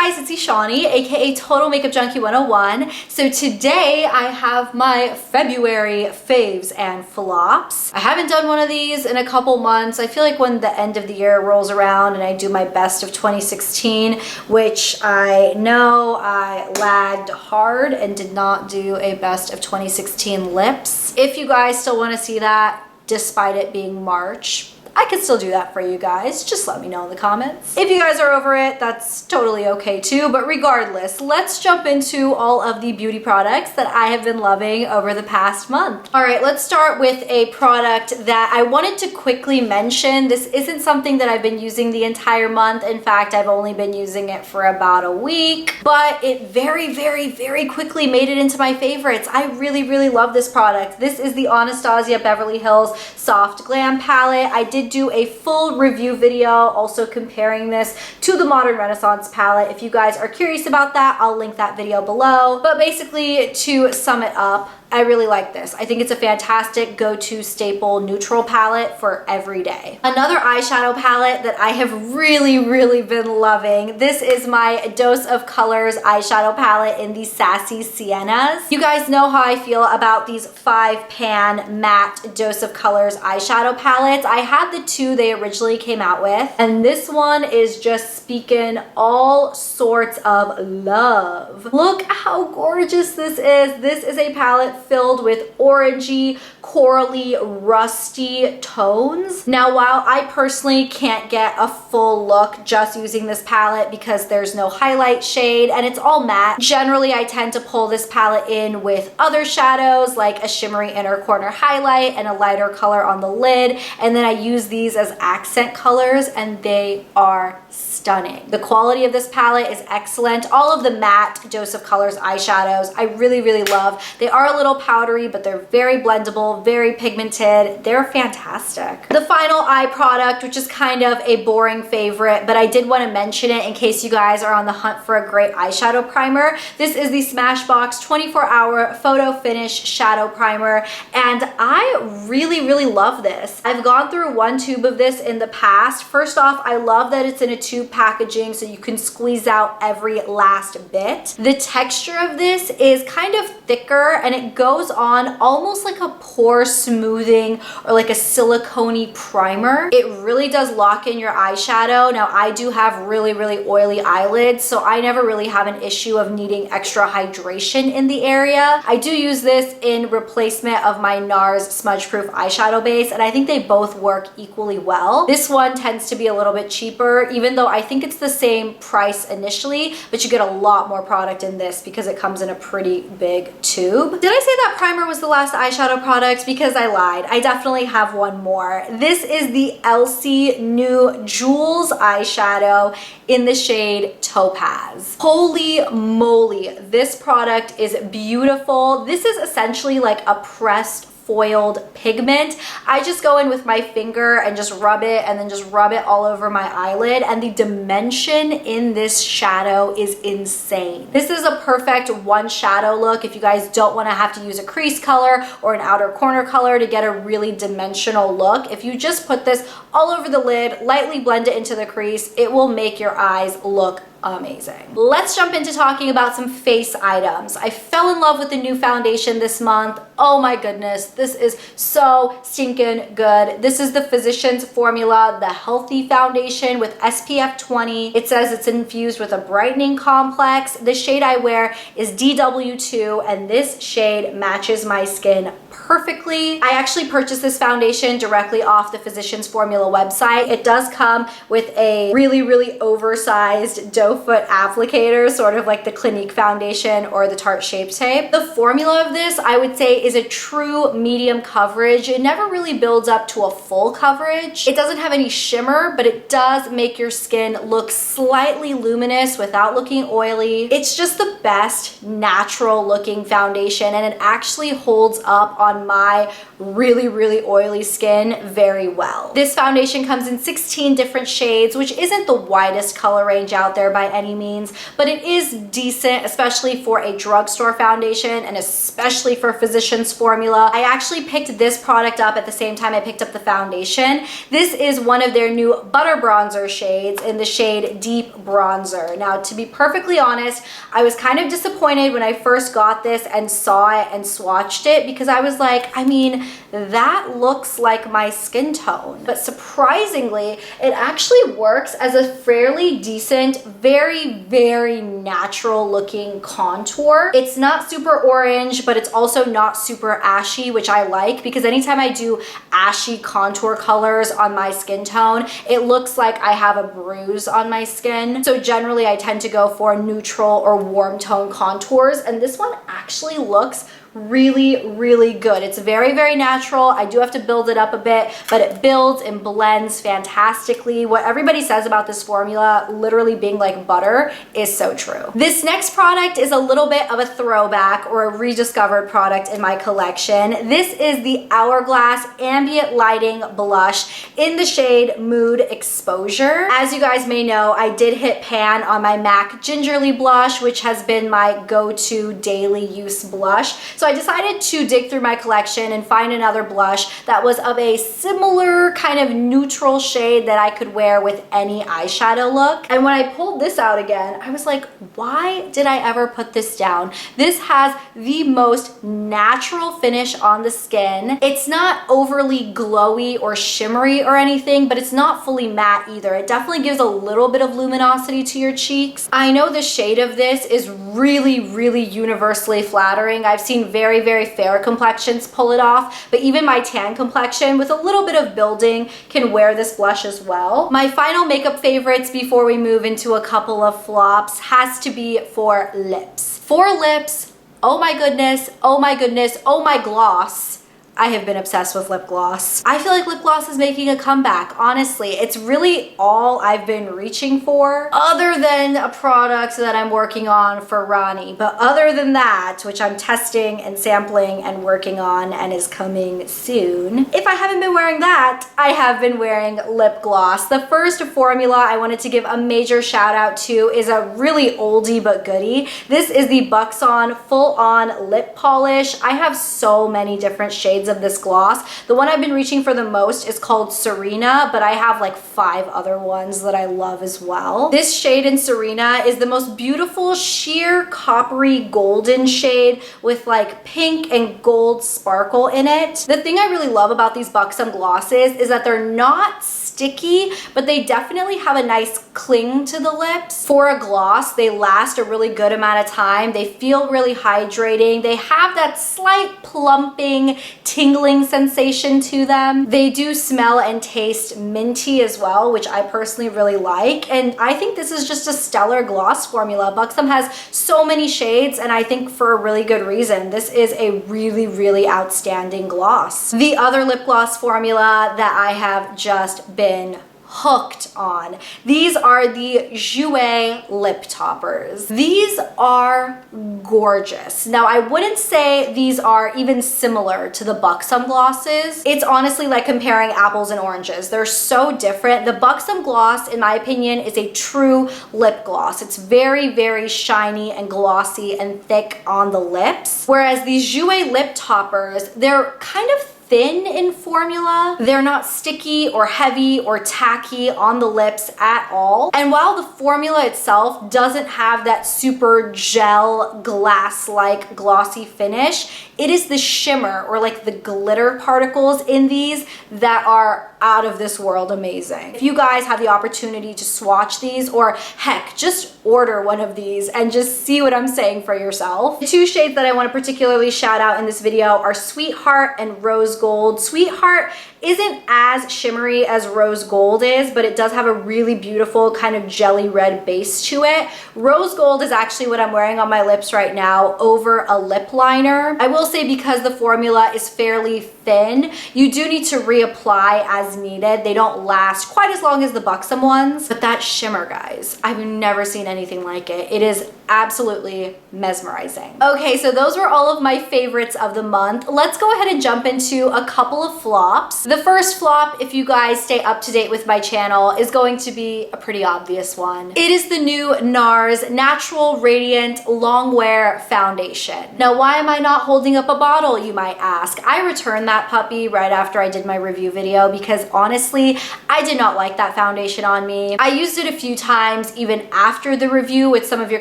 guys, it's Eshani, aka Total Makeup Junkie 101. So today I have my February faves and flops. I haven't done one of these in a couple months. I feel like when the end of the year rolls around and I do my best of 2016, which I know I lagged hard and did not do a best of 2016 lips. If you guys still want to see that, despite it being March, I could still do that for you guys. Just let me know in the comments. If you guys are over it, that's totally okay too. But regardless, let's jump into all of the beauty products that I have been loving over the past month. All right, let's start with a product that I wanted to quickly mention. This isn't something that I've been using the entire month. In fact, I've only been using it for about a week, but it very quickly made it into my favorites. I really love this product. This is the Anastasia Beverly Hills Soft Glam Palette. I did do a full review video also comparing this to the Modern Renaissance palette. If you guys are curious about that, I'll link that video below. But basically, to sum it up, I really like this. I think it's a fantastic go-to staple neutral palette for every day. Another eyeshadow palette that I have really been loving. This is my Dose of Colors eyeshadow palette in the Sassy Siennas. You guys know how I feel about these 5-pan matte Dose of Colors eyeshadow palettes. I had the two they originally came out with, and this one is just speaking all sorts of love. Look how gorgeous this is. This is a palette filled with orangey, corally, rusty tones. Now, while I personally can't get a full look just using this palette because there's no highlight shade and it's all matte, generally I tend to pull this palette in with other shadows like a shimmery inner corner highlight and a lighter color on the lid, and then I use these as accent colors and they are stunning. The quality of this palette is excellent. All of the matte Dose of Colors eyeshadows I really love. They are a little powdery, but they're very blendable, very pigmented. They're fantastic. The final eye product, which is kind of a boring favorite, but I did want to mention it in case you guys are on the hunt for a great eyeshadow primer. This is the Smashbox 24-hour Photo Finish Shadow Primer, and I really love this. I've gone through one tube of this in the past. First off, I love that it's in a tube packaging so you can squeeze out every last bit. The texture of this is kind of thicker and it goes on almost like a pore smoothing or like a silicone-y primer. It really does lock in your eyeshadow. Now, I do have really oily eyelids, so I never really have an issue of needing extra hydration in the area. I do use this in replacement of my Nars smudge proof eyeshadow base, and I think they both work equally well. This one tends to be a little bit cheaper, even though I think it's the same price initially, but you get a lot more product in this because it comes in a pretty big tube. Did I say that primer was the last eyeshadow product? Because I lied. I definitely have one more. This is the Elcie new Jewels eyeshadow in the shade Topaz. Holy moly, this product is beautiful. This is essentially like a pressed foiled pigment. I just go in with my finger and just rub it and then just rub it all over my eyelid, and the dimension in this shadow is insane. This is a perfect one shadow look if you guys don't want to have to use a crease color or an outer corner color to get a really dimensional look. If you just put this all over the lid, lightly blend it into the crease, it will make your eyes look amazing. Let's jump into talking about some face items. I fell in love with the new foundation this month. Oh my goodness, this is so stinking good. This is the Physicians Formula, the Healthy Foundation with SPF 20. It says it's infused with a brightening complex. The shade I wear is DW2, and this shade matches my skin perfectly. I actually purchased this foundation directly off the Physicians Formula website. It does come with a really oversized doe foot applicator, sort of like the Clinique foundation or the Tarte Shape Tape. The formula of this, I would say, is a true medium coverage. It never really builds up to a full coverage. It doesn't have any shimmer, but it does make your skin look slightly luminous without looking oily. It's just the best natural looking foundation, and it actually holds up on my really, really oily skin very well. This foundation comes in 16 different shades, which isn't the widest color range out there by any means, but it is decent, especially for a drugstore foundation and especially for Physicians Formula. I actually picked this product up at the same time I picked up the foundation. This is one of their new butter bronzer shades in the shade Deep Bronzer. Now, to be perfectly honest, I was kind of disappointed when I first got this and saw it and swatched it, because I was like, I mean, that looks like my skin tone. But surprisingly, it actually works as a fairly decent, very, very natural looking contour. It's not super orange, but it's also not super ashy, which I like, because anytime I do ashy contour colors on my skin tone, it looks like I have a bruise on my skin. So generally I tend to go for neutral or warm tone contours, and this one actually looks really, really good. It's very, very natural. I do have to build it up a bit, but it builds and blends fantastically. What everybody says about this formula literally being like butter is so true. This next product is a little bit of a throwback or a rediscovered product in my collection. This is the Hourglass Ambient Lighting Blush in the shade Mood Exposure. As you guys may know, I did hit pan on my MAC Gingerly blush, which has been my go-to daily use blush. So I decided to dig through my collection and find another blush that was of a similar kind of neutral shade that I could wear with any eyeshadow look. And when I pulled this out again, I was like, why did I ever put this down? This has the most natural finish on the skin. It's not overly glowy or shimmery or anything, but it's not fully matte either. It definitely gives a little bit of luminosity to your cheeks. I know the shade of this is really, really universally flattering. I've seen very, very fair complexions pull it off, but even my tan complexion with a little bit of building can wear this blush as well. My final makeup favorites before we move into a couple of flops has to be for lips. For lips, oh my goodness, oh my goodness, oh my gloss. I have been obsessed with lip gloss. I feel like lip gloss is making a comeback, honestly. It's really all I've been reaching for, other than a product that I'm working on for Ronnie. But other than that, which I'm testing and sampling and working on and is coming soon, if I haven't been wearing that, I have been wearing lip gloss. The first formula I wanted to give a major shout out to is a really oldie but goodie. This is the Buxom Full On Lip Polish. I have so many different shades of this gloss. The one I've been reaching for the most is called Sarina, but I have like 5 other ones that I love as well. This shade in Sarina is the most beautiful sheer coppery golden shade with like pink and gold sparkle in it. The thing I really love about these Buxom glosses is that they're not sticky, but they definitely have a nice cling to the lips. For a gloss, they last a really good amount of time. They feel really hydrating. They have that slight plumping, tingling sensation to them. They do smell and taste minty as well, which I personally really like. And I think this is just a stellar gloss formula. Buxom has so many shades, and I think for a really good reason. This is a really, really outstanding gloss. The other lip gloss formula that I have just been hooked on. These are the Jouer lip toppers. These are gorgeous. Now, I wouldn't say these are even similar to the Buxom glosses. It's honestly like comparing apples and oranges. They're so different. The Buxom gloss, in my opinion, is a true lip gloss. It's very, very shiny and glossy and thick on the lips. Whereas these Jouer lip toppers, they're kind of thin in formula. They're not sticky or heavy or tacky on the lips at all. And while the formula itself doesn't have that super gel glass-like glossy finish, it is the shimmer or like the glitter particles in these that are out of this world amazing. If you guys have the opportunity to swatch these, or heck, just order one of these and just see what I'm saying for yourself. The 2 shades that I want to particularly shout out in this video are Sweetheart and Rose Gold. Sweetheart isn't as shimmery as Rose Gold is, but it does have a really beautiful kind of jelly red base to it. Rose Gold is actually what I'm wearing on my lips right now over a lip liner. I will say, because the formula is fairly thin, you do need to reapply as as needed. They don't last quite as long as the Buxom ones, but that shimmer, guys, I've never seen anything like it. It is absolutely mesmerizing. Okay, so those were all of my favorites of the month. Let's go ahead and jump into a couple of flops. The first flop, if you guys stay up to date with my channel, is going to be a pretty obvious one. It is the new Nars Natural Radiant Longwear Foundation. Now, why am I not holding up a bottle, you might ask? I returned that puppy right after I did my review video because honestly, I did not like that foundation on me. I used it a few times even after the review with some of your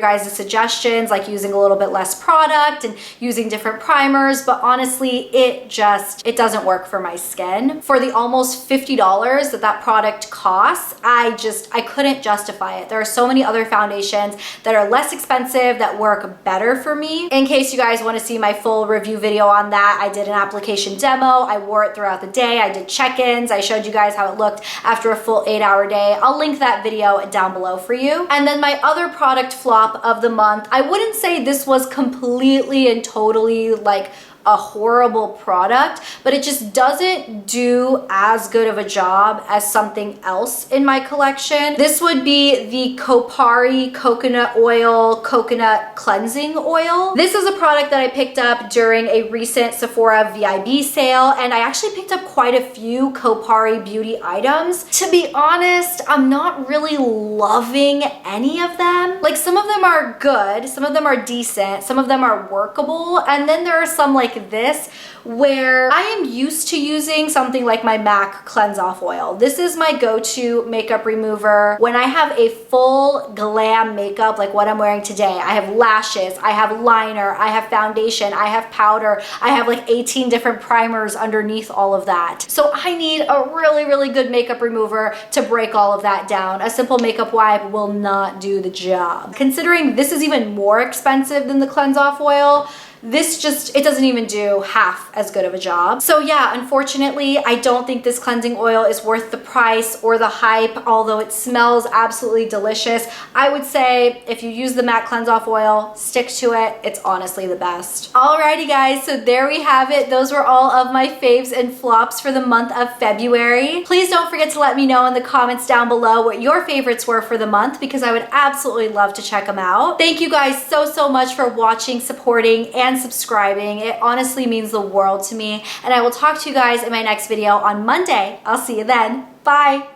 guys' suggestions, like using a little bit less product and using different primers, but honestly, it doesn't work for my skin. For the almost $50 that product costs, I couldn't justify it. There are so many other foundations that are less expensive that work better for me. In case you guys want to see my full review video on that, I did an application demo. I wore it throughout the day. I did check-ins. I showed you guys how it looked after a full 8-hour day. I'll link that video down below for you. And then my other product flop of the month, I wouldn't say this was completely and totally like a horrible product, but it just doesn't do as good of a job as something else in my collection. This would be the Kopari coconut cleansing oil. This is a product that I picked up during a recent Sephora VIB sale, and I actually picked up quite a few Kopari beauty items. To be honest, I'm not really loving any of them. Like, some of them are good, some of them are decent, some of them are workable, and then there are some like this where I am used to using something like my MAC Cleanse Off Oil. This is my go-to makeup remover when I have a full glam makeup like what I'm wearing today. I have lashes, I have liner, I have foundation, I have powder, I have like 18 different primers underneath all of that. So I need a really, really good makeup remover to break all of that down. A simple makeup wipe will not do the job. Considering this is even more expensive than the Cleanse Off Oil, it doesn't even do half as good of a job. So yeah, unfortunately, I don't think this cleansing oil is worth the price or the hype, although it smells absolutely delicious. I would say if you use the MAC Cleanse Off Oil, stick to it. It's honestly the best. Alrighty guys, so there we have it. Those were all of my faves and flops for the month of February. Please don't forget to let me know in the comments down below what your favorites were for the month, because I would absolutely love to check them out. Thank you guys so much for watching, supporting, and subscribing. It honestly means the world to me, and I will talk to you guys in my next video on Monday. I'll see you then. Bye.